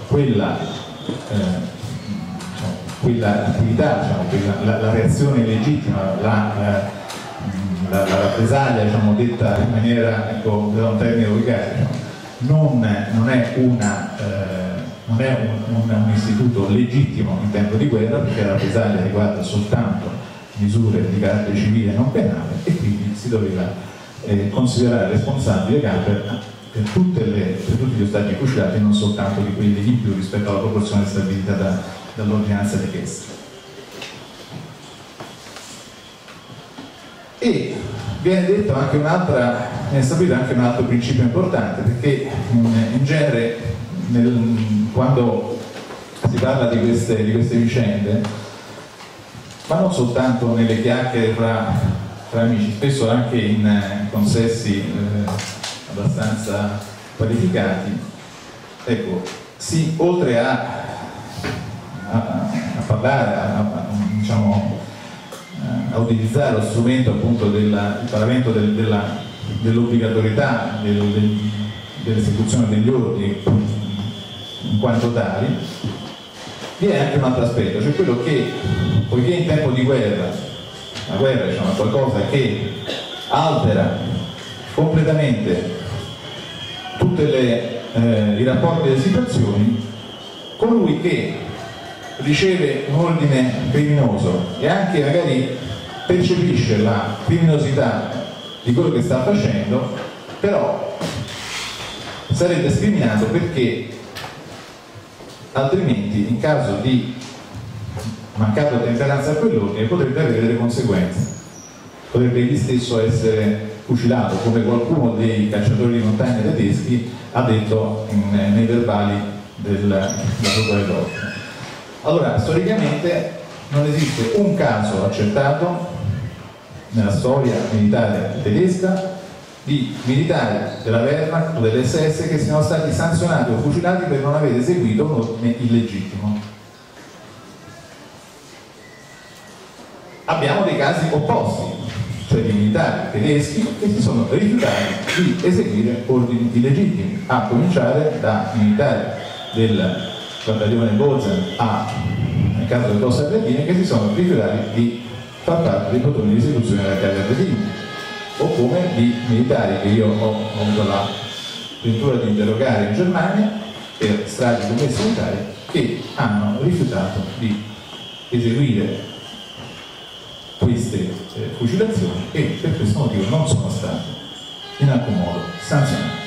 quella attività, la reazione legittima, la rappresaglia, detta in maniera, da un termine volgare, non è un istituto legittimo in tempo di guerra, perché la rappresaglia riguarda soltanto misure di carattere civile e non penale, e quindi si doveva considerare responsabile Capper per tutti gli ostaggi fucilati, non soltanto di quelli in più rispetto alla proporzione stabilita dall'ordinanza richiesta. E viene detto anche viene stabilito anche un altro principio importante, perché in genere quando si parla di queste vicende, ma non soltanto nelle chiacchiere fra amici, spesso anche in consessi abbastanza qualificati, ecco, oltre a parlare, a utilizzare lo strumento appunto del paravento dell'obbligatorietà dell'esecuzione degli ordini in quanto tali, vi è anche un altro aspetto, cioè quello che, poiché in tempo di guerra, la guerra è qualcosa che altera completamente tutti i rapporti delle situazioni, colui che riceve un ordine criminoso e anche magari percepisce la criminosità di quello che sta facendo, però sarebbe scriminato, perché altrimenti in caso di mancata ottemperanza a quell'ordine potrebbe avere delle conseguenze, potrebbe egli stesso essere fucilato, come qualcuno dei cacciatori di montagna tedeschi ha detto nei verbali della procura dell'ordine. Allora, storicamente non esiste un caso accertato nella storia militare tedesca di militari della Wehrmacht o dell'SS che siano stati sanzionati o fucilati per non aver eseguito un ordine illegittimo. Abbiamo dei casi opposti, cioè di militari tedeschi che si sono rifiutati di eseguire ordini illegittimi, a cominciare da militari del battaglione Bozen nel caso del Tossa Ardeatine, che si sono rifiutati di far parte dei plotoni di esecuzione della Calle Ardeatine, o come di militari che io ho avuto la ventura di interrogare in Germania per stragi commesse in Italia, che hanno rifiutato di eseguire queste fucilazioni e per questo motivo non sono stati in alcun modo sanzionati.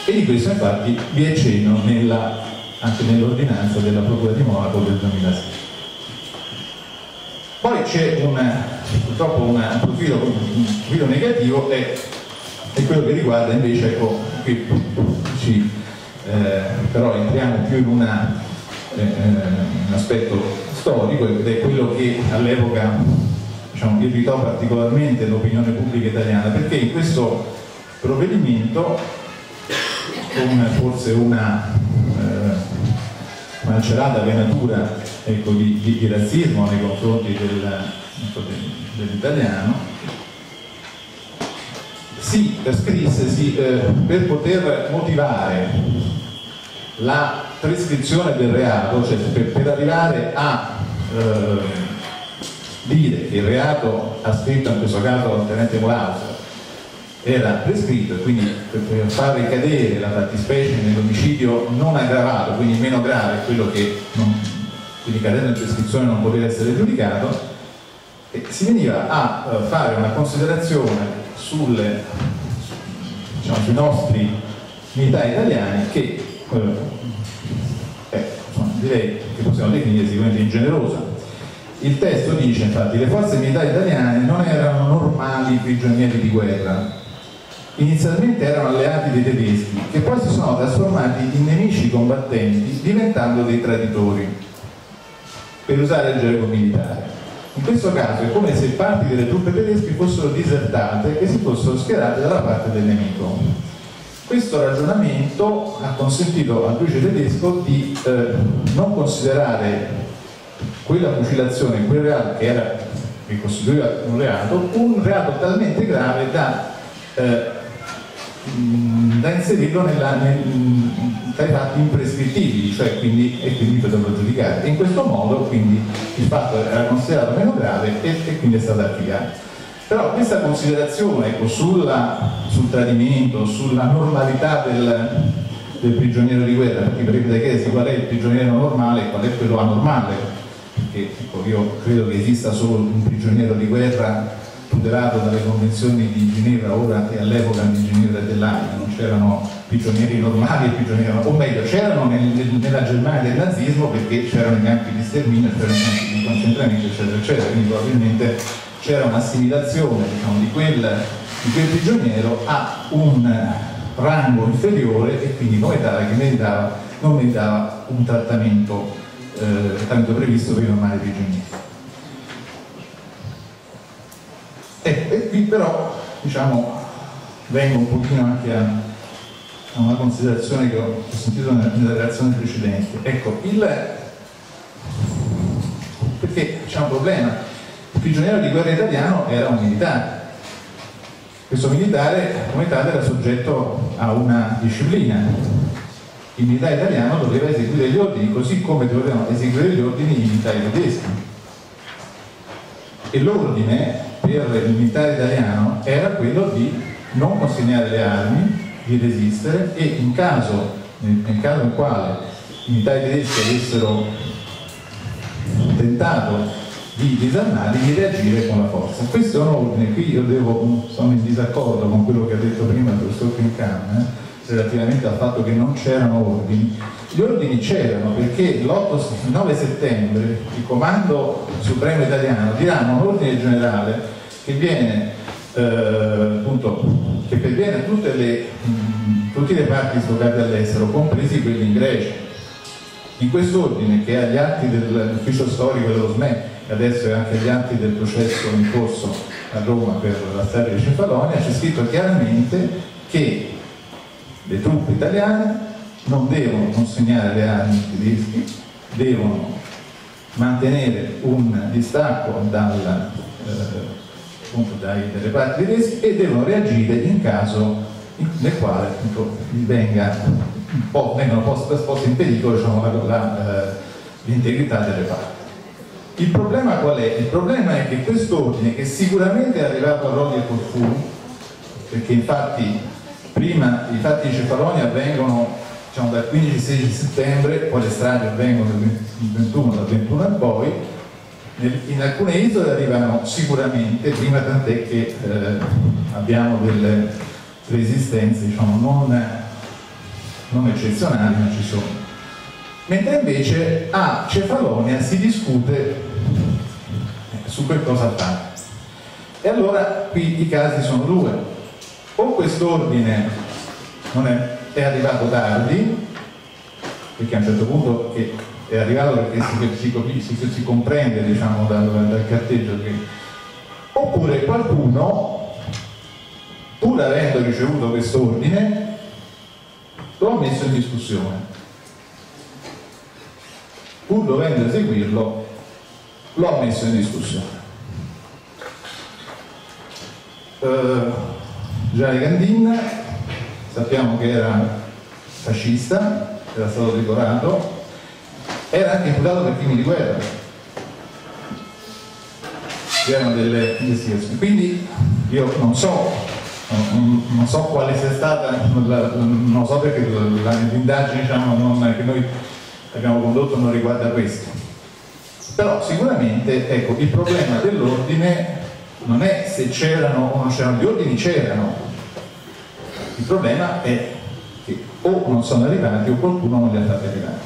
E di questo infatti vi è cenno anche nell'ordinanza della Procura di Monaco del 2006. Poi c'è purtroppo un profilo negativo, è quello che riguarda invece, ecco, qui però entriamo più in un aspetto storico, ed è quello che all'epoca irritò particolarmente l'opinione pubblica italiana, perché in questo provvedimento, con forse una malcelata venatura, ecco, di razzismo nei confronti dell'italiano, si scrisse per poter motivare la prescrizione del reato, cioè per arrivare a dire che il reato ha scritto in questo caso il tenente Mulauser era prescritto, e quindi per far ricadere la fattispecie nell'omicidio non aggravato, quindi meno grave, quello che quindi cadendo in prescrizione non poteva essere giudicato, e si veniva a fare una considerazione sui nostri militari italiani che direi che possiamo definire sicuramente ingenerosa. Il testo dice infatti: le forze militari italiane non erano normali prigionieri di guerra, inizialmente erano alleati dei tedeschi, che poi si sono trasformati in nemici combattenti, diventando dei traditori, per usare il gergo militare. In questo caso è come se parti delle truppe tedesche fossero disertate e si fossero schierate dalla parte del nemico. Questo ragionamento ha consentito al giudice tedesco di non considerare quella fucilazione, quel reato che costituiva un reato talmente grave da inserirlo tra i fatti imprescrittibili, cioè quindi poterlo giudicare. E in questo modo quindi il fatto era considerato meno grave e quindi è stato archiviato. Però questa considerazione, ecco, sul tradimento, sulla normalità del prigioniero di guerra, perché potrebbe chiedersi qual è il prigioniero normale e qual è quello anormale, perché ecco, io credo che esista solo un prigioniero di guerra tutelato dalle convenzioni di Ginevra ora e all'epoca di Ginevra dell'Aia, non c'erano prigionieri normali e prigionieri, o meglio, c'erano nella Germania del nazismo perché c'erano i campi di sterminio, c'erano i campi di concentramento, eccetera, eccetera, quindi probabilmente c'era un'assimilazione, diciamo, di quel prigioniero a un rango inferiore e quindi come tale che non meritava un trattamento previsto per i normali prigionieri. E qui però, diciamo, vengo un pochino anche a una considerazione che ho sentito nella relazione precedente. Ecco, perché c'è un problema. Il prigioniero di guerra italiano era un militare. Questo militare, come tale, era soggetto a una disciplina. Il militare italiano doveva eseguire gli ordini, così come dovevano eseguire gli ordini i militari tedeschi. E l'ordine per il militare italiano era quello di non consegnare le armi, di resistere e nel caso in quale i militari tedeschi avessero tentato di disarmarli, di reagire con la forza. Questo è un ordine, qui io sono in disaccordo con quello che ha detto prima il professor Fincan relativamente al fatto che non c'erano ordini. Gli ordini c'erano perché l'9 settembre il Comando Supremo Italiano dirà un ordine generale che viene che perviene a tutti i reparti dislocati all'estero, compresi quelli in Grecia. In quest'ordine, che è agli atti dell'ufficio storico dello SME e adesso è anche agli atti del processo in corso a Roma per la strage di Cefalonia, c'è scritto chiaramente che le truppe italiane non devono consegnare le armi ai tedeschi, devono mantenere un distacco dai reparti tedeschi e devono reagire in caso nel quale vengano poste in pericolo, diciamo, l'integrità del reparto. Il problema qual è? Il problema è che quest'ordine, che sicuramente è arrivato a Rodi e Corfù, perché infatti prima i fatti di Cefalonia avvengono, diciamo, dal 15-16 settembre, poi le stragi avvengono dal 21 in poi, in alcune isole arrivano sicuramente prima, tant'è che abbiamo delle resistenze, diciamo, non eccezionali, ma ci sono. Mentre invece a Cefalonia si discute su che cosa fare. E allora qui i casi sono due: o quest'ordine è arrivato tardi, perché a un certo punto è arrivato perché si comprende, diciamo, dal carteggio oppure qualcuno, pur avendo ricevuto quest'ordine, lo ha messo in discussione, pur dovendo eseguirlo lo ha messo in discussione. Gianni Gandin sappiamo che era fascista, era stato decorato, era anche imputato per crimini di guerra, c'erano delle investigazioni, quindi io non so quale sia stata, non so perché l'indagine, diciamo, che noi abbiamo condotto non riguarda questo, però sicuramente, ecco, il problema dell'ordine non è se c'erano o non c'erano, gli ordini c'erano, il problema è che o non sono arrivati o qualcuno non li ha fatti arrivare.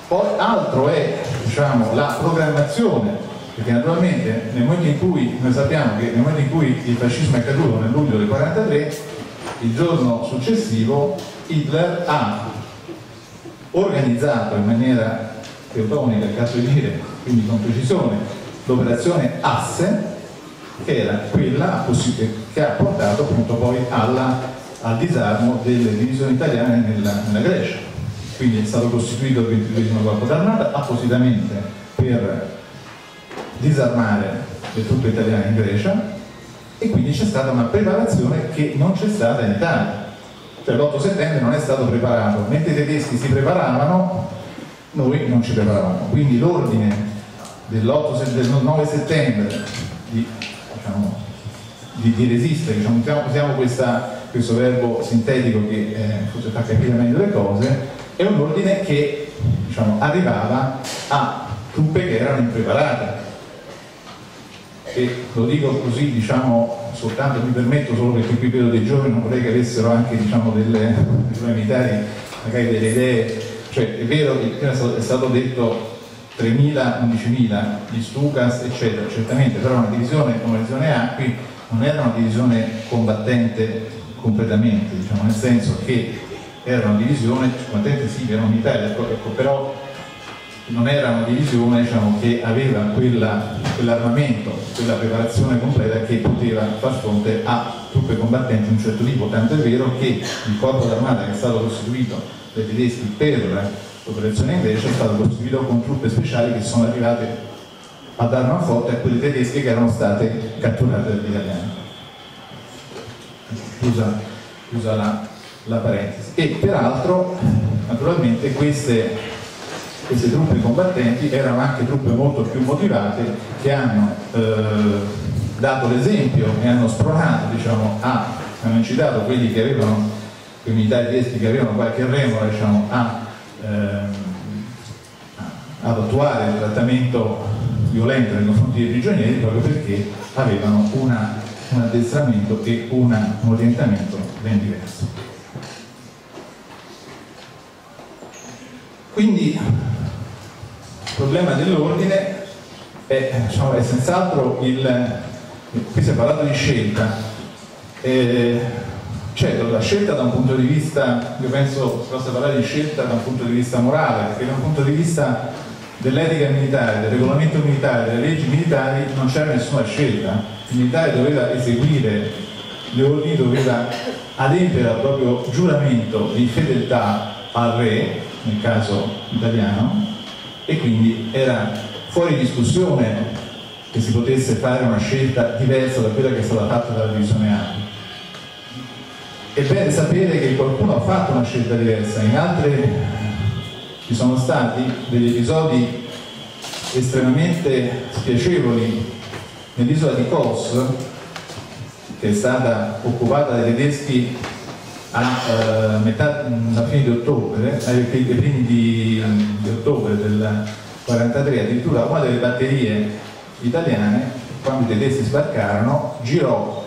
Poi altro è, diciamo, la programmazione, perché naturalmente nel momento in cui noi sappiamo che nel momento in cui il fascismo è caduto nel luglio del 1943, il giorno successivo Hitler ha organizzato in maniera teutonica, il caso di dire, quindi con precisione, l'operazione Asse, che era quella che ha portato appunto poi al disarmo delle divisioni italiane nella Grecia. Quindi è stato costituito il 22° Corpo d'Armata appositamente per disarmare le truppe italiane in Grecia, e quindi c'è stata una preparazione che non c'è stata in Italia. Cioè l'8 settembre non è stato preparato, mentre i tedeschi si preparavano, noi non ci preparavamo. Quindi l'ordine del 9 settembre di resistere, diciamo, usiamo questo verbo sintetico che forse fa capire meglio le cose, è un ordine che, diciamo, arrivava a truppe che erano impreparate. E lo dico così, diciamo, soltanto, mi permetto solo perché qui vedo dei giovani, non vorrei che avessero anche, diciamo, dei militari magari delle idee. Cioè è vero che è stato detto 3.000, 11.000 gli Stukas eccetera, certamente, però una divisione come la divisione A qui non era una divisione combattente completamente, diciamo, nel senso che era una divisione combattente, sì, erano militari, ecco, però non era una divisione, diciamo, che aveva quell'armamento, quella preparazione completa che poteva far fronte a truppe combattenti di un certo tipo, tanto è vero che il corpo d'armata che è stato costituito dai tedeschi per l'operazione in Grecia è stato costituito con truppe speciali che sono arrivate a dare una forte a quelle tedesche che erano state catturate dagli italiani. Chiusa la parentesi. E peraltro, naturalmente, queste truppe combattenti erano anche truppe molto più motivate, che hanno dato l'esempio e hanno spronato, diciamo, hanno incitato quelli che avevano, quei militari tedeschi che avevano qualche remora, diciamo, ad attuare il trattamento violento nei confronti dei prigionieri, proprio perché avevano un addestramento e un orientamento ben diverso. Quindi il problema dell'ordine è, diciamo, è senz'altro qui si è parlato di scelta, certo la scelta da un punto di vista, io penso si possa parlare di scelta da un punto di vista morale, perché da un punto di vista dell'etica militare, del regolamento militare, delle leggi militari non c'era nessuna scelta. Il militare doveva eseguire le ordini, doveva adempiere al proprio giuramento di fedeltà al re, nel caso italiano, e quindi era fuori discussione che si potesse fare una scelta diversa da quella che è stata fatta dalla divisione A. È bene sapere che qualcuno ha fatto una scelta diversa, in altre ci sono stati degli episodi estremamente spiacevoli nell'isola di Kos, che è stata occupata dai tedeschi alla fine di ottobre, ai primi di ottobre del 43, addirittura una delle batterie italiane, quando i tedeschi sbarcarono, girò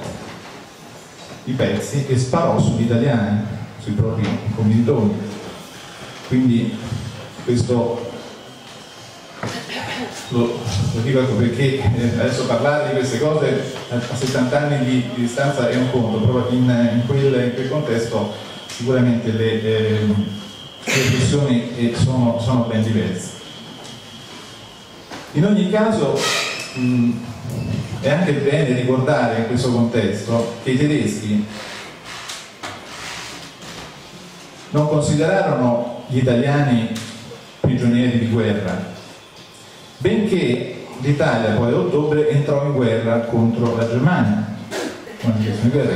i pezzi e sparò sugli italiani, sui propri commilitoni. Quindi questo lo dico, ecco, perché adesso parlare di queste cose a 70 anni di distanza è un conto, però in quel contesto sicuramente le riflessioni sono ben diverse. In ogni caso è anche bene ricordare in questo contesto che i tedeschi non considerarono gli italiani prigionieri di guerra, benché l'Italia poi ad ottobre entrò in guerra contro la Germania,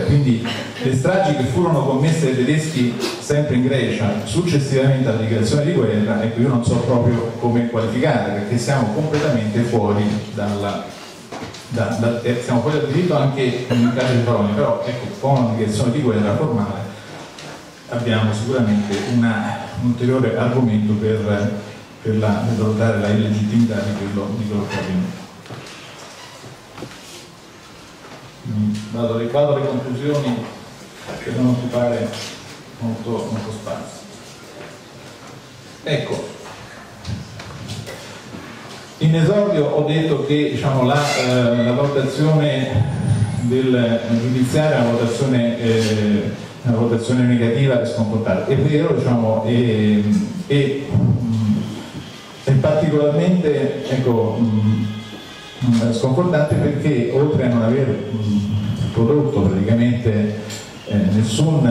quindi le stragi che furono commesse dai tedeschi sempre in Grecia successivamente alla dichiarazione di guerra, ecco, io non so proprio come qualificare, perché siamo completamente fuori siamo fuori dal diritto anche in caso di parole, però ecco, con una dichiarazione di guerra formale abbiamo sicuramente un ulteriore argomento per valutare la illegittimità di quello che è avvenuto. Vado alle conclusioni che devono occupare molto spazio. Ecco, in esordio ho detto che, diciamo, la valutazione del giudiziario è una valutazione negativa e sconfortante. È vero, diciamo, e particolarmente, ecco, sconfortante perché oltre a non aver prodotto praticamente nessun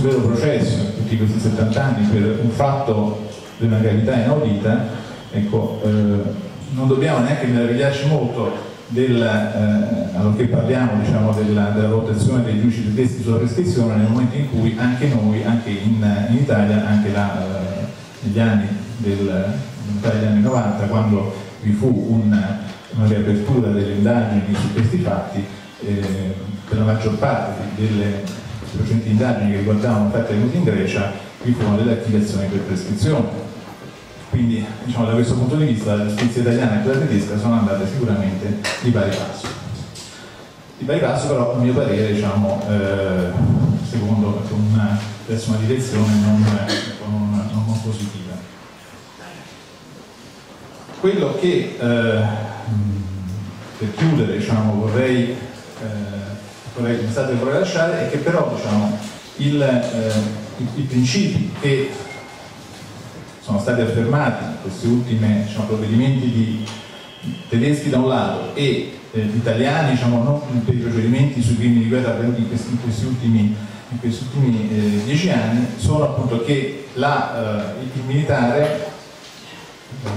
vero processo in tutti questi 70 anni per un fatto di una gravità inaudita, ecco, non dobbiamo neanche meravigliarci molto allorché parliamo diciamo, della valutazione dei giudici tedeschi sulla prescrizione, nel momento in cui anche noi, anche in Italia, anche negli anni dagli anni 90, quando vi fu una riapertura delle indagini su questi fatti, per la maggior parte delle procedimenti di indagini che riguardavano fatti avvenuti in Grecia, vi furono delle archiviazioni per prescrizione. Quindi diciamo, da questo punto di vista la giustizia italiana e quella tedesca sono andate sicuramente di pari passo. Di pari passo però, a mio parere, diciamo, secondo verso una direzione non positiva. Quello che per chiudere diciamo, vorrei lasciare è che però diciamo, i principi che sono stati affermati in questi ultimi diciamo, provvedimenti tedeschi da un lato e italiani diciamo, non per i procedimenti sui crimini di guerra avvenuti in questi ultimi 10 anni, sono appunto che il militare,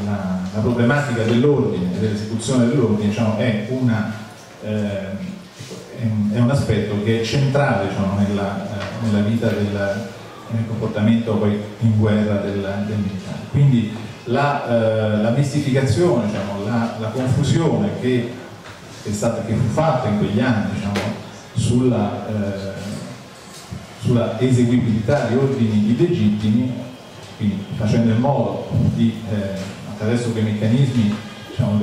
la problematica dell'ordine e dell'esecuzione dell'ordine diciamo, è un aspetto che è centrale diciamo, nella vita nel comportamento poi in guerra del militare. Quindi la mistificazione, diciamo, la confusione che fu fatta in quegli anni diciamo, sulla eseguibilità di ordini illegittimi, quindi facendo in modo di attraverso quei meccanismi diciamo,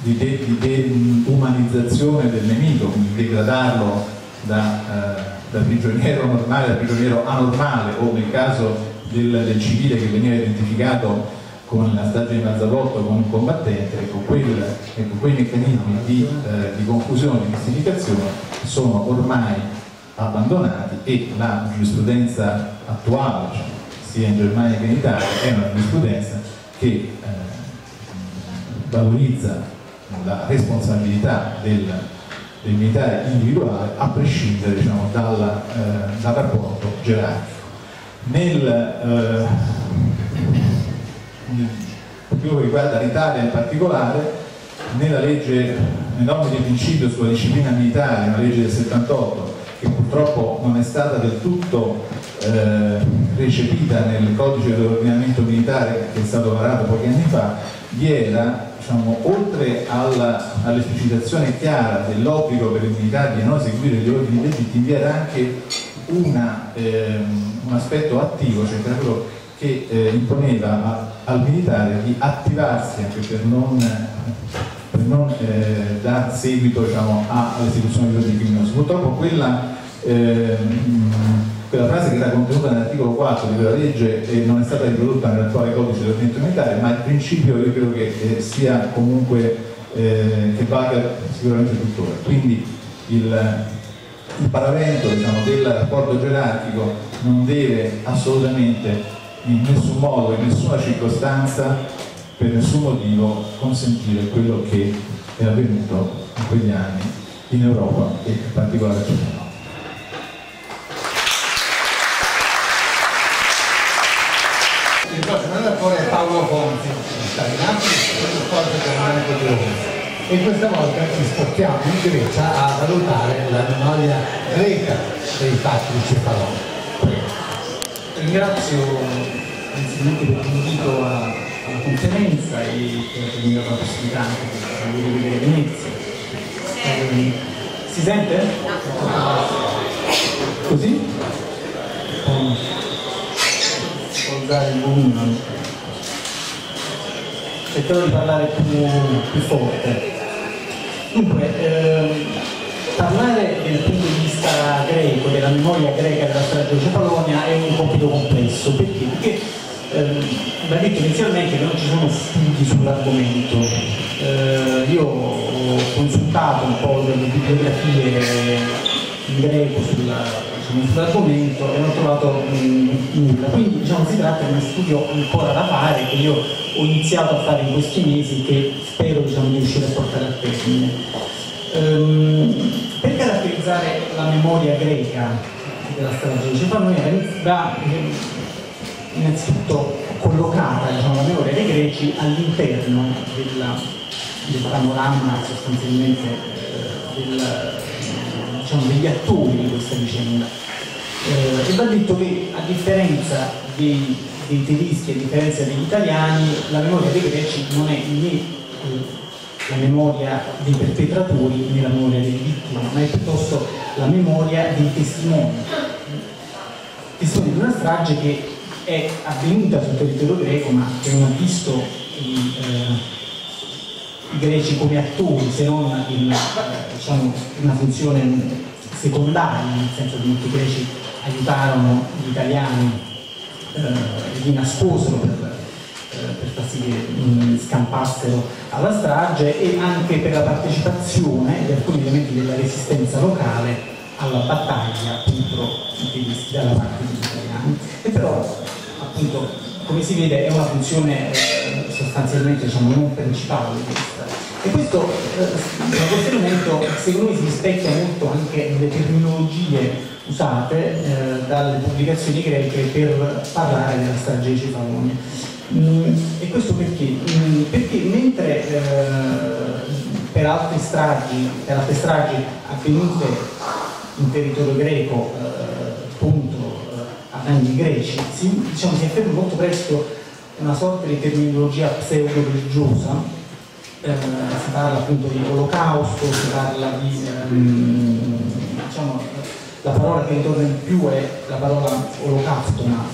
di deumanizzazione del nemico, quindi degradarlo da prigioniero normale a prigioniero anormale, o nel caso del civile che veniva identificato con la strage di Marzabotto come un combattente, quei meccanismi di confusione, di mistificazione sono ormai abbandonati e la giurisprudenza attuale, cioè, sia in Germania che in Italia, è una giurisprudenza che valorizza la responsabilità del militare individuale a prescindere diciamo, dal rapporto gerarchico. Per quello che riguarda l'Italia in particolare, nelle norme di principio sulla disciplina militare, una legge del 78, che purtroppo non è stata del tutto recepita nel codice dell'ordinamento militare che è stato varato pochi anni fa, vi era diciamo, oltre all'esplicitazione chiara dell'obbligo per i militari di non eseguire gli ordini legittimi, vi era anche un aspetto attivo, cioè quello che imponeva al militare di attivarsi anche per non dar seguito diciamo, all'esecuzione di ordini criminosi. Purtroppo quella frase che era contenuta nell'articolo 4 di quella legge non è stata riprodotta nell'attuale codice dell'ordinamento militare, ma il principio io credo che sia comunque che valga sicuramente tuttora. Quindi il paravento diciamo, del rapporto gerarchico non deve assolutamente in nessun modo, in nessuna circostanza, per nessun motivo consentire quello che è avvenuto in quegli anni in Europa e in particolare a Germania. Il prossimo relatore è Paolo Conti, italiano, del Corpo Germanico di Roma. E questa volta ci spostiamo in Grecia a valutare la memoria greca dei fatti di Cefalone. Ringrazio innanzitutto per l'invito alla conferenza e per mi dà la possibilità anche di rivedere Venezia. Si sente? Così? Usare il volume. Cercherò di parlare più forte. Dunque, parlare dal punto di vista greco, della memoria greca della strage di Cefalonia è un compito complesso. Perché? Perché va detto inizialmente che non ci sono studi sull'argomento. Io ho consultato un po' delle bibliografie in greco sull'argomento e non ho trovato nulla. Quindi diciamo, si tratta di uno studio ancora da fare che io ho iniziato a fare in questi mesi, che spero diciamo, di riuscire a portare a termine. Per caratterizzare la memoria greca della strage di Cefalonia va innanzitutto collocata diciamo, la memoria dei greci all'interno del panorama sostanzialmente degli attori di questa vicenda. E va detto che a differenza dei tedeschi, a differenza degli italiani, la memoria dei greci non è né la memoria dei perpetratori né la memoria delle vittime, ma è piuttosto la memoria dei testimoni di una strage che è avvenuta sul territorio greco, ma che non ha visto i greci come attori, se non in una funzione secondaria, nel senso che molti greci aiutarono gli italiani, li nascosero per far sì che scampassero alla strage, e anche per la partecipazione di alcuni elementi della resistenza locale alla battaglia contro i tedeschi dalla parte degli italiani. E però, appunto, come si vede, è una funzione sostanzialmente non principale questa. E questo elemento secondo me si rispecchia molto anche nelle terminologie usate dalle pubblicazioni greche per parlare della strage di Cefalonia. E questo perché? Perché mentre per altre stragi avvenute in territorio greco contro a danni greci, si afferma molto presto una sorta di terminologia pseudo-religiosa. Si parla appunto di olocausto, si parla di la parola che ritorna di più è la parola olocaftona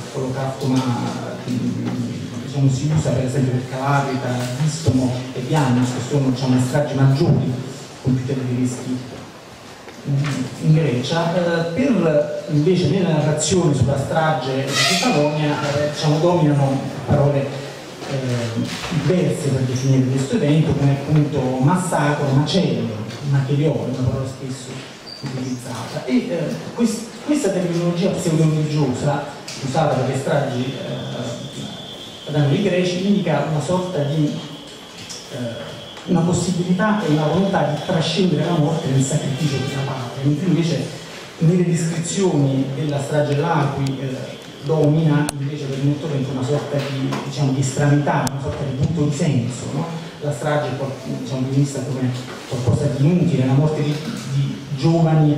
si usa per esempio per Calabrita, Istomo e Biannos, che sono le stragi maggiori compiute dai tedeschi in Grecia. Per invece nella narrazione sulla strage di Cefalonia dominano parole diverse per definire questo evento, come appunto massacro, macello, macheliolo, una parola spesso utilizzata. E questa terminologia pseudo-religiosa usata per le stragi a danno dei greci indica una sorta di una possibilità e una volontà di trascendere la morte nel sacrificio della patria, mentre invece nelle descrizioni della strage l'Aqui domina invece per il Nettore una sorta di stranità, una sorta di punto di senso, no? La strage è vista come qualcosa di inutile, la morte di giovani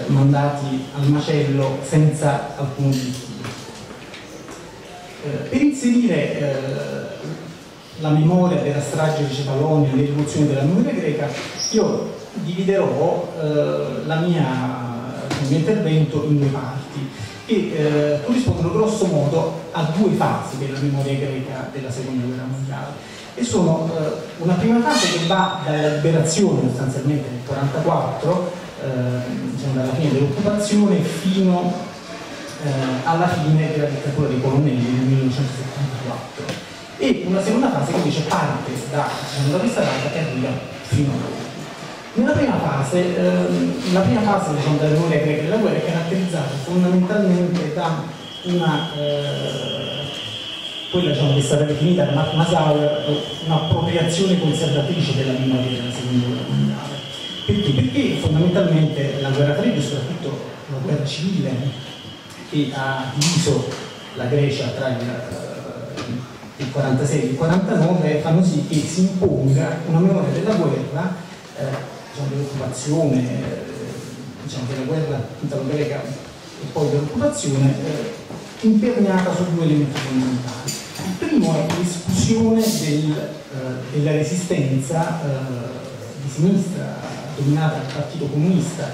mandati al macello senza alcun motivo. Per inserire la memoria della strage di Cefalonia nell'evoluzione della memoria greca, io dividerò il mio intervento in due parti che corrispondono grosso modo a due fasi della memoria greca della seconda guerra mondiale, e sono una prima fase che va dalla liberazione sostanzialmente nel 1944, dalla fine dell'occupazione fino alla fine della dittatura dei colonnelli nel 1974, e una seconda fase che invece parte da questa data e arriva fino a ora. Nella prima fase della memoria greca della guerra è caratterizzata fondamentalmente da quella che è stata definita da Mark Masauer un'appropriazione conservatrice della memoria della seconda guerra mondiale. Perché? Perché fondamentalmente la guerra fredda, soprattutto la guerra civile che ha diviso la Grecia tra il 46 e il 49, fanno sì che si imponga una memoria della guerra, dell'occupazione, della guerra italo-greca e poi dell'occupazione, imperniata su due elementi fondamentali. Il primo è l'esclusione della resistenza di sinistra dominata dal Partito Comunista,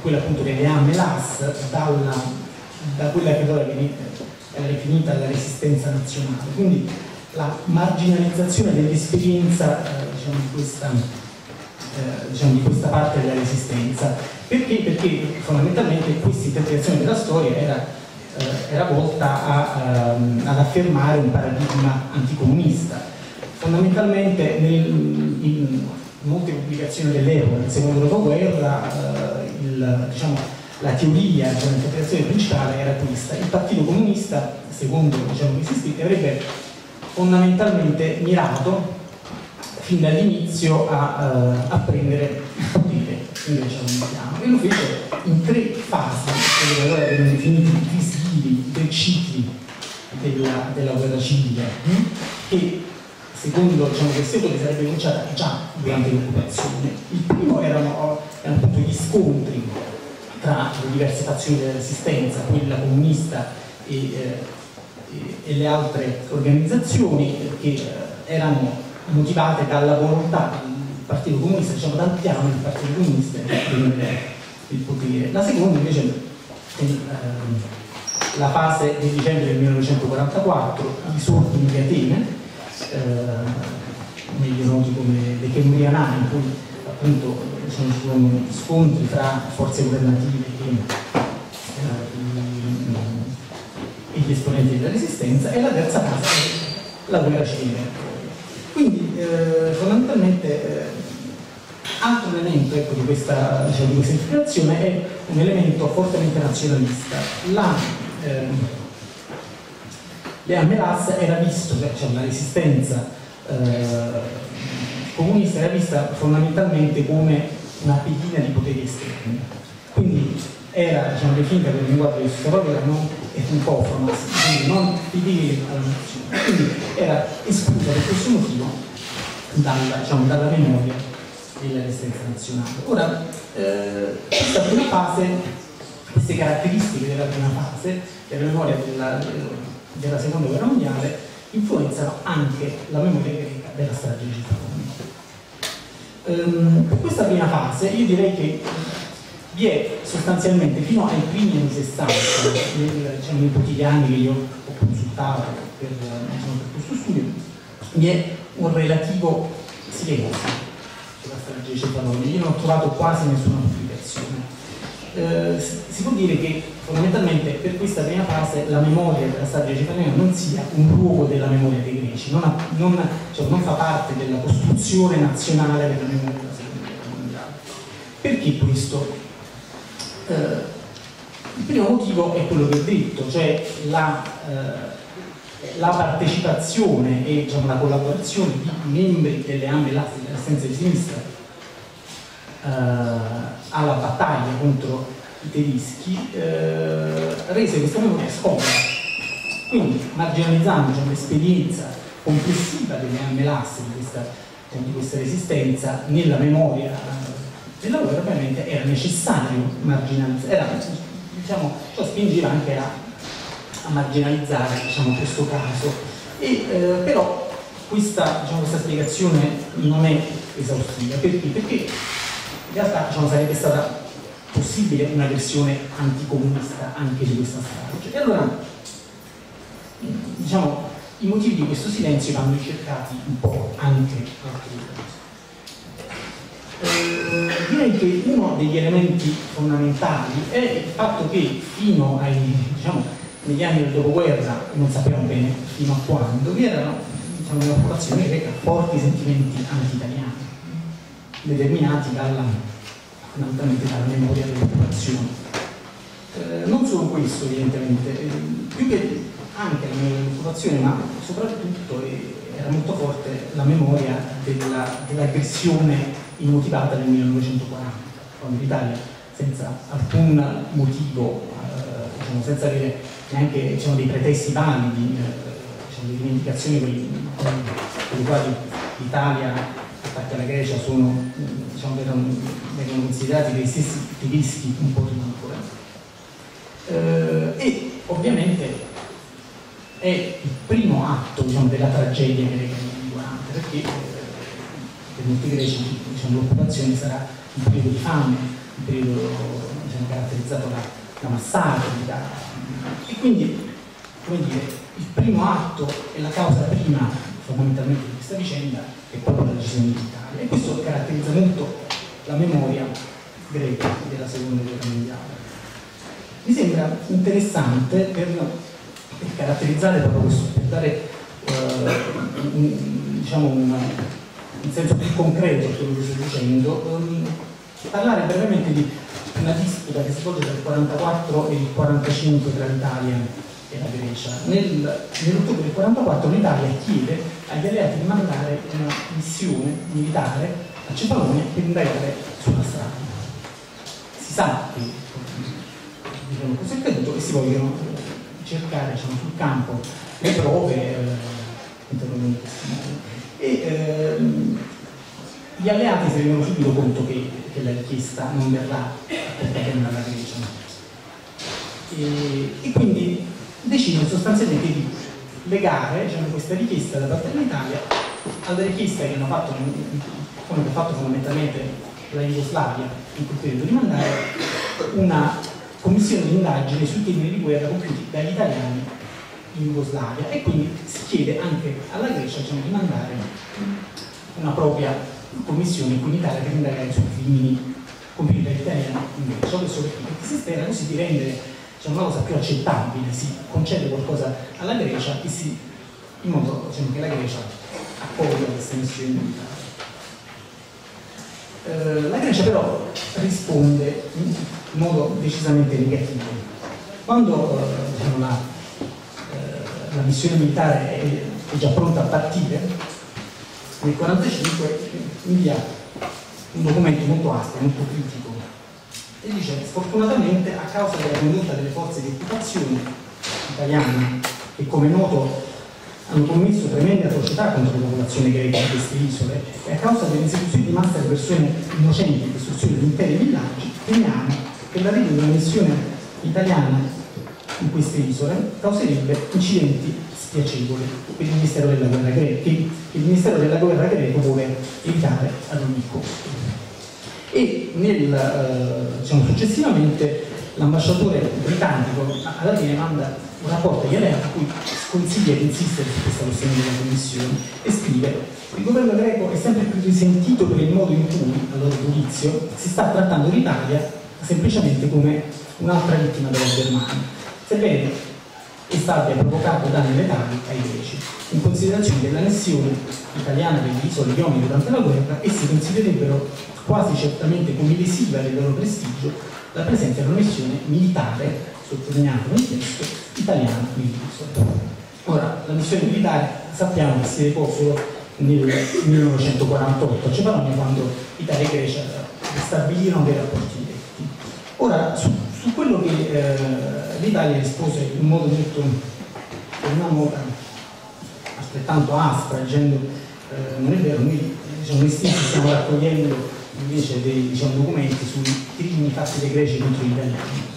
quella appunto che le ha melas da quella che allora era definita la resistenza nazionale, quindi la marginalizzazione dell'esperienza di questa parte della resistenza. Perché? Perché fondamentalmente questa interpretazione della storia era volta ad affermare un paradigma anticomunista. Fondamentalmente in molte pubblicazioni dell'epoca, nel secondo dopoguerra, la teoria, l'interpretazione principale era questa: il Partito Comunista, secondo questi scritti, avrebbe fondamentalmente mirato fin dall'inizio a prendere il potere in Grecia comunitana, e lo fece in tre fasi, che allora vengono definiti i stili, i tre cicli della guerra civile, che secondo diciamo, che secoli sarebbe cominciata già durante l'occupazione. Il primo erano appunto gli scontri tra le diverse fazioni della resistenza, quella comunista e le altre organizzazioni, che erano motivate dalla volontà del Partito Comunista, diciamo d'ampliare il Partito Comunista e prendere il potere. La seconda invece la fase del dicembre del 1944, disordini di Atene, meglio noti come le Kembrianate, in cui appunto ci sono scontri tra forze governative e gli esponenti della resistenza, e la terza fase è la guerra civile. Quindi fondamentalmente altro elemento ecco, di questa ispirazione è un elemento fortemente nazionalista. Leon Melas era visto, cioè la resistenza comunista era vista fondamentalmente come una pedina di poteri esterni, quindi era diciamo, definita per il linguaggio di storia non etnofonas, quindi non fedele alla nazione, quindi era esclusa per questo motivo dalla memoria della resistenza nazionale. Ora, questa prima fase, queste caratteristiche della prima fase della memoria della seconda guerra mondiale influenzano anche la memoria greca della strage di Cefalonia. Per questa prima fase io direi che vi è sostanzialmente fino ai primi anni 60, nei quotidiani che io ho consultato per questo studio, vi è un relativo silenzio sulla strage di Cefalonia. Io non ho trovato quasi nessuna pubblicazione. Si può dire che fondamentalmente per questa prima fase la memoria della strage di Cefalonia non sia un luogo della memoria dei greci, non fa parte della costruzione nazionale della memoria della seconda guerra mondiale. Perché questo? Il primo motivo è quello che ho detto, cioè la partecipazione e diciamo, la collaborazione di membri delle armi elastiche della resistenza di sinistra alla battaglia contro i tedeschi rese questa memoria scomoda, quindi marginalizzando diciamo, l'esperienza complessiva delle armi elastiche di questa resistenza nella memoria della guerra. Ovviamente era necessario marginalizzare, diciamo, ciò spingeva anche a marginalizzare diciamo, questo caso, però questa spiegazione non è esaustiva. Perché in realtà diciamo, sarebbe stata possibile una versione anticomunista anche di questa strage. E allora diciamo, i motivi di questo silenzio vanno ricercati un po' anche altrove. Direi che uno degli elementi fondamentali è il fatto che fino ai, diciamo, negli anni del dopoguerra, non sappiamo bene fino a quando, vi erano diciamo, una popolazione greca forti sentimenti anti-italiani, determinati fondamentalmente dalla memoria dell'occupazione. Non solo questo evidentemente, più che anche la memoria dell'occupazione, ma soprattutto era molto forte la memoria dell'aggressione immotivata nel 1940, quando l'Italia senza alcun motivo, diciamo, senza avere neanche diciamo, dei pretesti validi, diciamo, le rivendicazioni con le quali l'Italia attacca alla Grecia sono, diciamo, vengono considerati dei stessi tedeschi un po' prima ancora. E ovviamente è il primo atto diciamo, della tragedia greca negli 40, perché per molti greci diciamo, l'occupazione sarà un periodo di fame, un periodo diciamo, caratterizzato da massacri, e quindi come dire, il primo atto e la causa prima fondamentalmente di questa vicenda è proprio la decisione militare, e questo caratterizza molto la memoria greca della seconda guerra mondiale. Mi sembra interessante per caratterizzare proprio questo, per dare diciamo, un senso più concreto a quello che sto dicendo, parlare brevemente di una disputa che si svolge tra il 44 e il 45 tra l'Italia e la Grecia. Nell'ottobre del 44 l'Italia chiede agli alleati di mandare una missione militare a Cefalonia per indagare sulla strada. Si sa che diciamo, cos'è accaduto e si vogliono cercare diciamo, sul campo le prove, intervengono i testimoni. E gli alleati si rendono subito conto che la richiesta non verrà accompagnata dalla Grecia e quindi decidono sostanzialmente di legare, diciamo, questa richiesta da parte dell'Italia alla richiesta che hanno fatto, come ha fatto fondamentalmente la Jugoslavia in quel periodo, di mandare una commissione di indagine sui crimini di guerra compiuti dagli italiani in Jugoslavia, e quindi si chiede anche alla Grecia, diciamo, di mandare una propria commissione in Italia per indagare sui crimini compiuti dagli italiani in Grecia. Questo perché si spera così di rendere, diciamo, una cosa più accettabile, si concede qualcosa alla Grecia e in modo, diciamo, che la Grecia accoglie questa missione militare. La Grecia però risponde in modo decisamente negativo. Quando diciamo, la missione militare è già pronta a partire, nel 1945 invia un documento molto aspro, molto critico, e dice: sfortunatamente, a causa della condotta delle forze di occupazione italiane, che come noto hanno commesso tremende atrocità contro la popolazione greca di queste isole, e a causa dell'esecuzione di massa di persone innocenti e distruzione di interi villaggi, temiamo che l'arrivo di una missione italiana in queste isole causerebbe incidenti spiacevoli per il Ministero della Guerra greco, che il Ministero della Guerra greco vuole evitare ad ogni costo. E diciamo, successivamente l'ambasciatore britannico alla fine manda un rapporto agli alleati a cui consiglia di insistere su questa questione della commissione e scrive: il governo greco è sempre più risentito per il modo in cui, a loro giudizio, si sta trattando l'Italia semplicemente come un'altra vittima della Germania, sebbene è stata provocato danni letali ai greci. In considerazione dell'annessione italiana delle isole Ionie durante la guerra, essi considererebbero quasi certamente come lesiva del loro prestigio la presenza di una missione militare, sottolineato nel testo, italiana nelle isole. Ora, la missione militare sappiamo che si recò solo nel 1948 a Cefalonia, quando Italia e Grecia stabilirono dei rapporti diretti. Ora, su quello che l'Italia rispose in modo molto, con una nota altrettanto aspra, dicendo non è vero, noi, diciamo, noi stessi stiamo raccogliendo invece dei, diciamo, documenti sui crimini fatti dai greci contro gli italiani.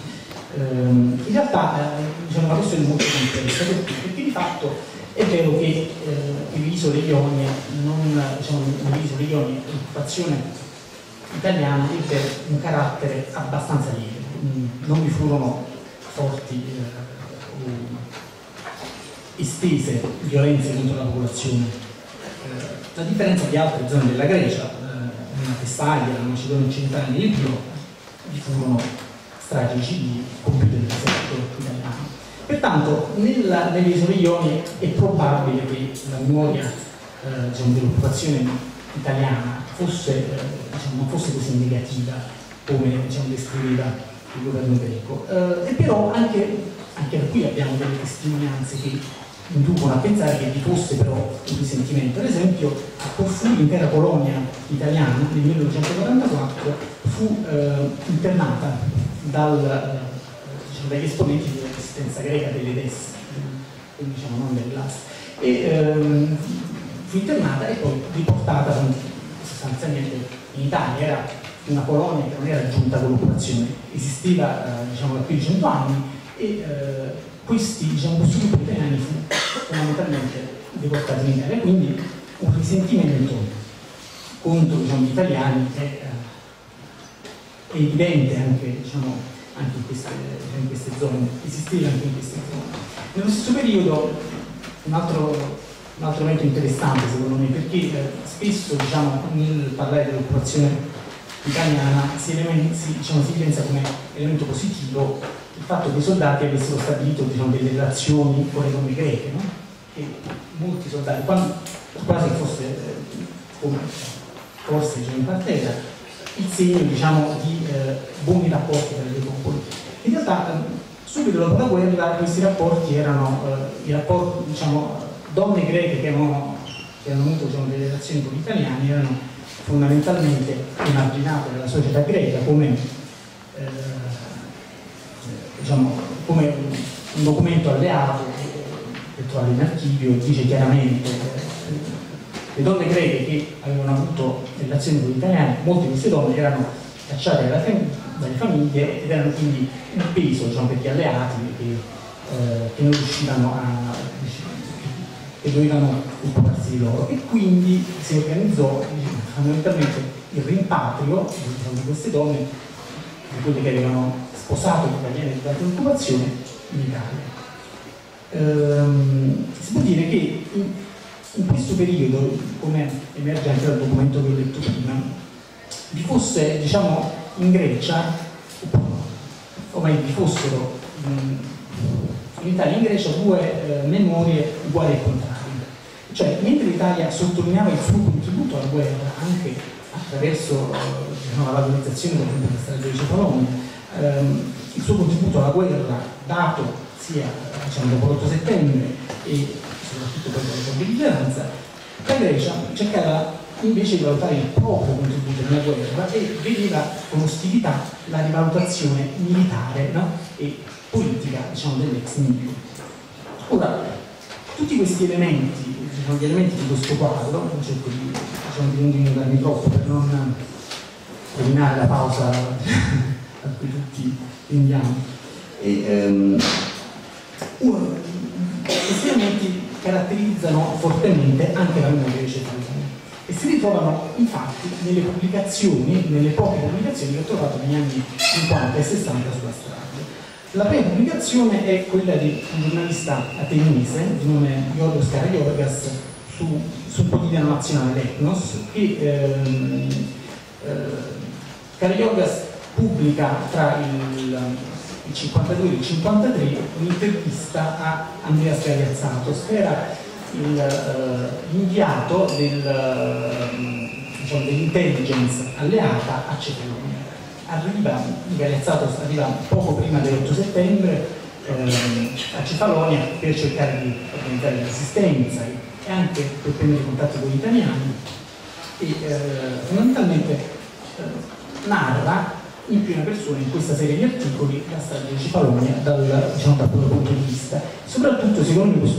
In realtà diciamo, una questione molto complessa, perché di fatto è vero che le isole Ionie, diciamo, nelle isole Ionie l'occupazione italiana ebbe un carattere abbastanza lieve, non vi furono forti estese violenze contro la popolazione, a differenza di altre zone della Grecia, nella Tessaglia, nella Macedonia occidentale e nell'Epiro, vi furono stragi civili compiute dall'esercito italiano. Pertanto nelle isole Ionie è probabile che la memoria diciamo, dell'occupazione italiana fosse, diciamo, non fosse così negativa come, diciamo, descriveva il governo greco, e però anche qui abbiamo delle testimonianze che inducono a pensare che vi fosse però un risentimento. Ad esempio a Corfù l'intera colonia italiana nel 1944 fu internata diciamo, dagli esponenti della resistenza greca delle DES, quindi diciamo non dell'AS, e fu internata e poi riportata sostanzialmente in Italia. Era una colonia che non era giunta con l'occupazione, esisteva diciamo, da più di 100 anni e questi, diciamo, questo gruppo di italiani fu fondamentalmente deportato in Italia, quindi un risentimento contro, diciamo, gli italiani è evidente anche, diciamo, anche in queste zone, esisteva anche in queste zone. Nello stesso periodo un altro elemento interessante secondo me, perché spesso, diciamo, nel parlare dell'occupazione italiana si evidenzia come elemento positivo il fatto che i soldati avessero stabilito, diciamo, delle relazioni con le donne greche, no? Che molti soldati, quasi fosse come forse, diciamo, in parte era il segno, diciamo, di buoni rapporti tra le due popoli. In realtà subito dopo la guerra questi rapporti erano i rapporti, diciamo, donne greche che hanno avuto, diciamo, delle relazioni con gli italiani erano fondamentalmente emarginate dalla società greca, come diciamo, come un documento alleato che trovate in archivio dice chiaramente le donne greche che avevano avuto relazioni con gli italiani, molte di queste donne erano cacciate dalle famiglie ed erano quindi un peso, diciamo, per gli alleati che non riuscivano che dovevano occuparsi di loro, e quindi si organizzò fondamentalmente il rimpatrio, diciamo, di queste donne, di quelle che avevano sposato gli italiani durante l'occupazione, in Italia. Si può dire che in questo periodo, come emerge anche dal documento che ho letto prima, vi fosse, diciamo, in Grecia, o meglio vi fossero in Italia e in Grecia due memorie uguali e contrarie. Cioè, mentre l'Italia sottolineava il suo contributo alla guerra anche attraverso diciamo, la valorizzazione della strage di Cefalonia, il suo contributo alla guerra dato sia diciamo, dopo l'8 settembre e soprattutto poi dopo la belligeranza, la Grecia cercava invece di valutare il proprio contributo nella guerra e vedeva con ostilità la rivalutazione militare, no? E politica, diciamo, dell'ex nemico. Ora, tutti questi elementi, diciamo, gli elementi di questo quadro, cerco di, diciamo, di non dilungarmi troppo per non rovinare la pausa a cui tutti andiamo, questi elementi caratterizzano fortemente anche la memoria dei cefaloni e si ritrovano infatti nelle pubblicazioni, nelle poche pubblicazioni che ho trovato negli anni 50 e 60 sulla strage. La prima pubblicazione è quella di un giornalista ateniese di nome Yorgos Karagiorgas sul quotidiano nazionale Ethnos, che Karagiorgas pubblica tra il 52 e il 53 un'intervista a Andrea Scagliazzatos, che era l'inviato dell'intelligence alleata a Cefalonia. Scagliazzatos arriva poco prima dell'8 settembre a Cefalonia per cercare di organizzare resistenza e anche per prendere contatti con gli italiani e fondamentalmente narra in prima persona in questa serie di articoli la strage di Cefalonia dal proprio punto di vista. Soprattutto, secondo me,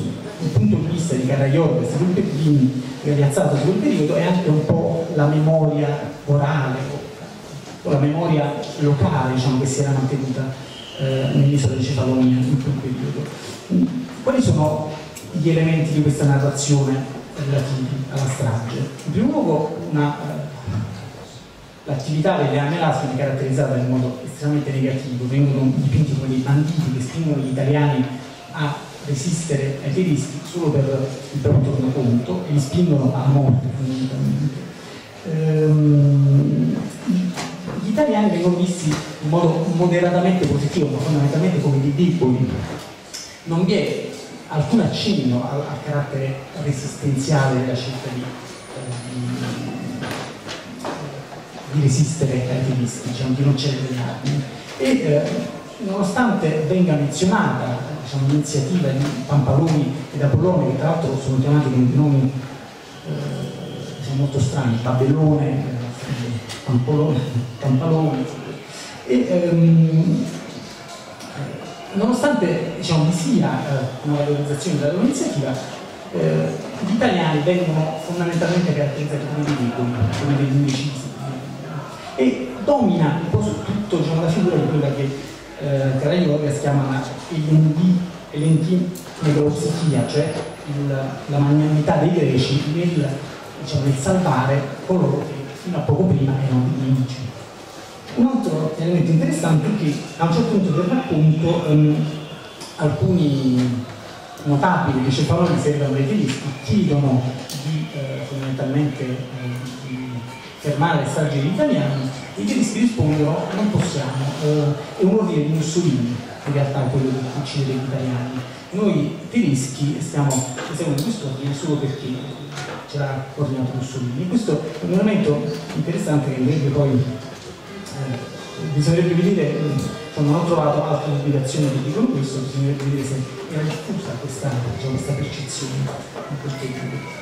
il punto di vista di Karagiorgas di Scagliazzatos su quel periodo è anche un po' la memoria orale o la memoria locale, diciamo, che si era mantenuta nell'isola di Cefalonia in quel periodo. Quali sono gli elementi di questa narrazione relativi alla strage? In primo luogo, l'attività delle armi elaschiche è caratterizzata in modo estremamente negativo, vengono dipinti come dei banditi che spingono gli italiani a resistere ai tedeschi solo per il proprio tornaconto e li spingono a morte fondamentalmente. Gli italiani vengono visti in modo moderatamente positivo, ma fondamentalmente come dei deboli. Non vi è alcun accenno al carattere resistenziale della scelta di resistere ai tedeschi, diciamo, di non cedere le armi. E nonostante venga menzionata, diciamo, l'iniziativa di Pampaloni ed Apollone, che tra l'altro sono chiamati con nomi molto strani, Tabellone, Pampalone, e nonostante, diciamo, vi sia una valorizzazione della loro iniziativa, gli italiani vengono fondamentalmente caratterizzati come dei deboli, come degli indecisi, e domina un po' su tutto, diciamo, la figura di quella che Karagiorgas chiama l'entimegaloppsichia, cioè la magnanimità dei greci nel salvare coloro che fino a poco prima erano dei nemici. Un altro elemento interessante è che a un certo punto del racconto alcuni notabili che Cefalonia servono dai tedeschi chiedono di fondamentalmente di fermare le stragi degli italiani, e i tedeschi rispondono: non possiamo, è un ordine di Mussolini in realtà quello di uccidere gli italiani, noi tedeschi stiamo eseguendo questo ordine solo perché ce l'ha ordinato Mussolini. Questo è un elemento interessante che andrebbe poi bisognerebbe vedere, non ho trovato altre pubblicazioni che dicono questo, bisognerebbe vedere se era diffusa questa percezione in quel periodo.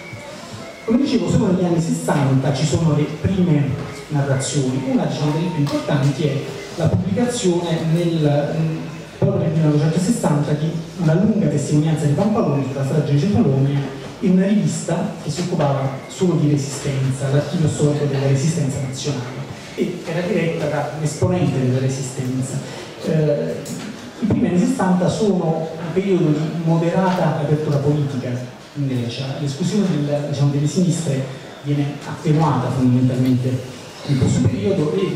Come dicevo, solo negli anni 60 ci sono le prime narrazioni. Una, diciamo, delle più importanti è la pubblicazione proprio nel 1960 di una lunga testimonianza di Pampaloni sulla strage di Cefalonia in una rivista che si occupava solo di resistenza, l'archivio storico della resistenza nazionale, e era diretta da un esponente della resistenza. I primi anni 60 sono un periodo di moderata apertura politica in Grecia, l'esclusione delle sinistre viene attenuata fondamentalmente in questo periodo, e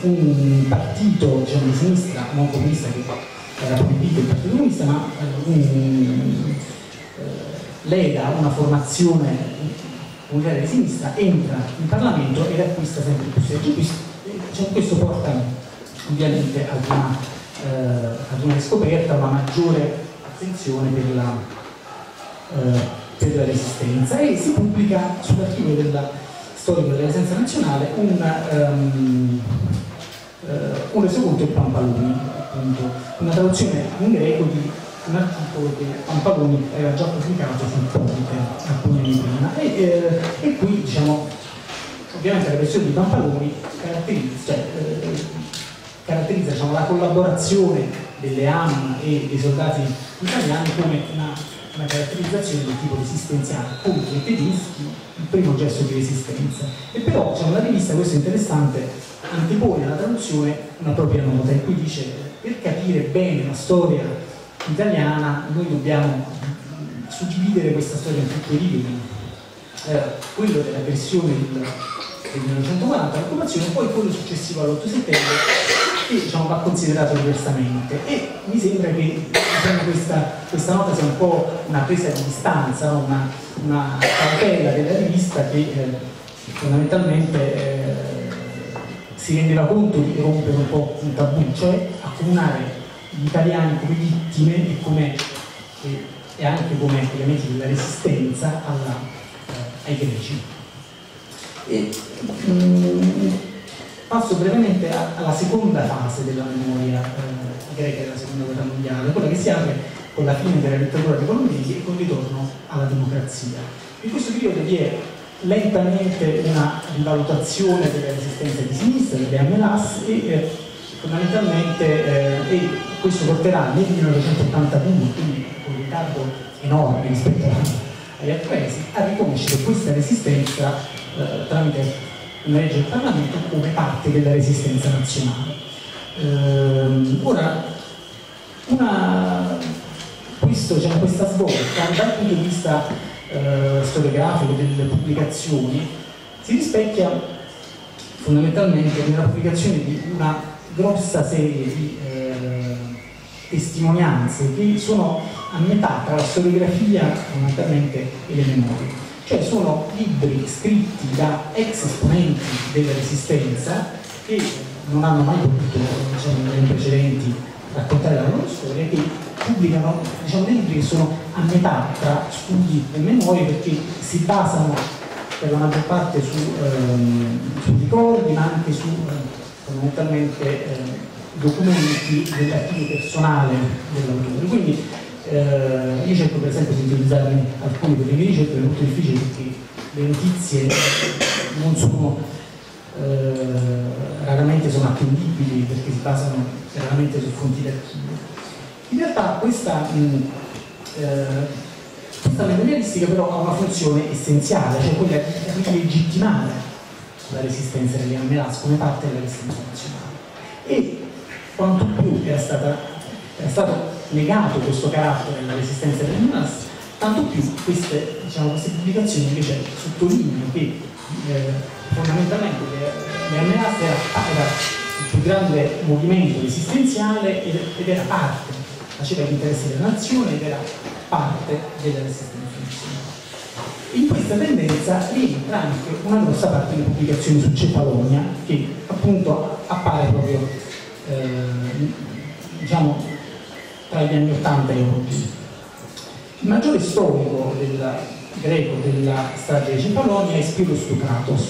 un partito di sinistra non comunista, che era proibito il Partito Comunista, ma lega una formazione unitaria di sinistra, entra in Parlamento ed acquista sempre più seggi. Questo porta ovviamente ad una scoperta, una maggiore attenzione per la resistenza, e si pubblica sull'archivio storico della resistenza nazionale un resoconto di Pampaloni, appunto, una traduzione in greco di un articolo che Pampaloni aveva già pubblicato su Ippolite alcuni anni prima, e qui ovviamente la versione di Pampaloni caratterizza la collaborazione delle AM e dei soldati italiani come una caratterizzazione del tipo resistenziale contro i tedeschi, il primo gesto di resistenza. E però la rivista, questo è interessante, antepone alla traduzione una propria nota in cui dice: per capire bene la storia italiana noi dobbiamo suddividere questa storia in più periodi, quello della versione del 1940, l'occupazione, e poi quello successivo all'8 settembre, che va considerato diversamente. E mi sembra che questa nota sia un po' una presa di distanza, una cautela della rivista che fondamentalmente si rendeva conto di rompere un po' un tabù, cioè accomunare gli italiani come vittime e anche come elementi della resistenza ai greci. Passo brevemente alla seconda fase della memoria greca della seconda guerra mondiale, quella che si apre con la fine della dittatura dei colonnelli e con il ritorno alla democrazia. In questo periodo vi è lentamente una rivalutazione della resistenza di sinistra, delle MLAS, e fondamentalmente questo porterà nel 1982, quindi con un ritardo enorme rispetto agli altri paesi, a riconoscere questa resistenza tramite una legge del Parlamento come parte della resistenza nazionale. Ora, questa svolta dal punto di vista storiografico delle pubblicazioni si rispecchia fondamentalmente nella pubblicazione di una grossa serie di testimonianze che sono a metà tra la storiografia fondamentalmente e le memorie. Cioè sono libri scritti da ex esponenti della resistenza che non hanno mai potuto, negli anni precedenti, raccontare la loro storia, che pubblicano dei libri che sono a metà tra studi e memorie, perché si basano per la maggior parte su ricordi, ma anche su fondamentalmente documenti dell'archivio personale dell'autore. Quindi io cerco per esempio di utilizzarne alcuni per le mie ricerche, è molto difficile perché le notizie non sono raramente sono attendibili, perché si basano raramente su fonti d'archivio. In realtà questa memorialistica però ha una funzione essenziale, cioè quella di legittimare la resistenza delle MLAS come parte della resistenza nazionale. E quanto più era stato negato questo carattere della resistenza delle MLAS, tanto più queste pubblicazioni invece sottolineano che fondamentalmente le MLAS era il più grande movimento resistenziale ed era parte, faceva l'interesse della nazione ed era parte della resistenza nazionale. In questa tendenza rientra anche una grossa parte delle pubblicazioni su Cefalonia, che appunto appare proprio tra gli anni 80 e oggi. Il maggiore storico greco della strage di Cefalonia è Spiros Stukratos,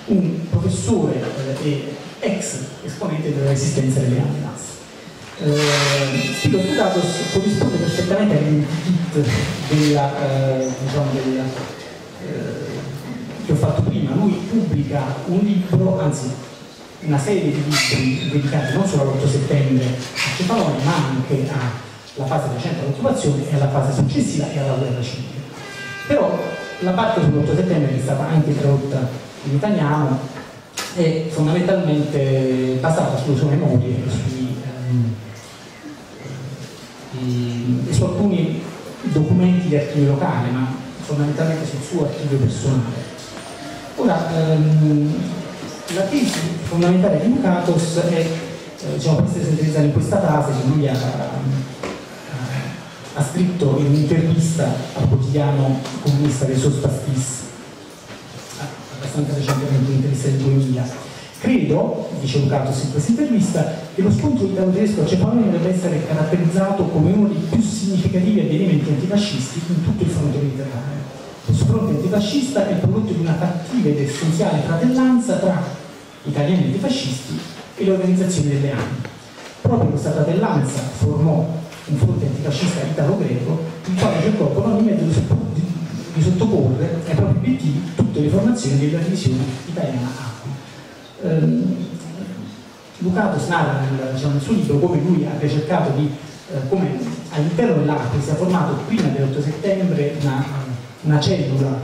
un professore e ex esponente della resistenza delle MLAS. Spiros Stukratos corrisponde perfettamente all'identità che ho fatto prima. Lui pubblica un libro, anzi una serie di libri dedicati non solo all'8 settembre a Cefalonia, ma anche alla fase recente dell'occupazione e alla fase successiva e alla guerra civile. Però la parte sull'8 settembre, che è stata anche tradotta in italiano, è fondamentalmente basata sulle sue memorie e su alcuni documenti di archivio locale, ma fondamentalmente sul suo archivio personale. Ora, la tesi fondamentale di Lukács è, diciamo, può essere sintetizzata in questa frase che lui ha scritto in un'intervista al quotidiano comunista del Solstastis, abbastanza recentemente, un'intervista del 2000. Credo, dice Lukács in questa intervista, che lo scontro italo-tedesco a Cefalonia dovrebbe essere caratterizzato come uno dei più significativi avvenimenti antifascisti in tutto il fronte mediterraneo. Questo fronte antifascista è il prodotto di una fattiva ed essenziale fratellanza tra italiani antifascisti e le organizzazioni delle ANI. Proprio questa fratellanza formò un fronte antifascista italo-greco, il quale cercò con ogni mezzo di sottoporre ai propri obiettivi tutte le formazioni della divisione italiana ANI. Lukács narra nel suo libro come lui abbia cercato di, come all'interno dell'ANI sia formato prima dell'8 settembre una cellula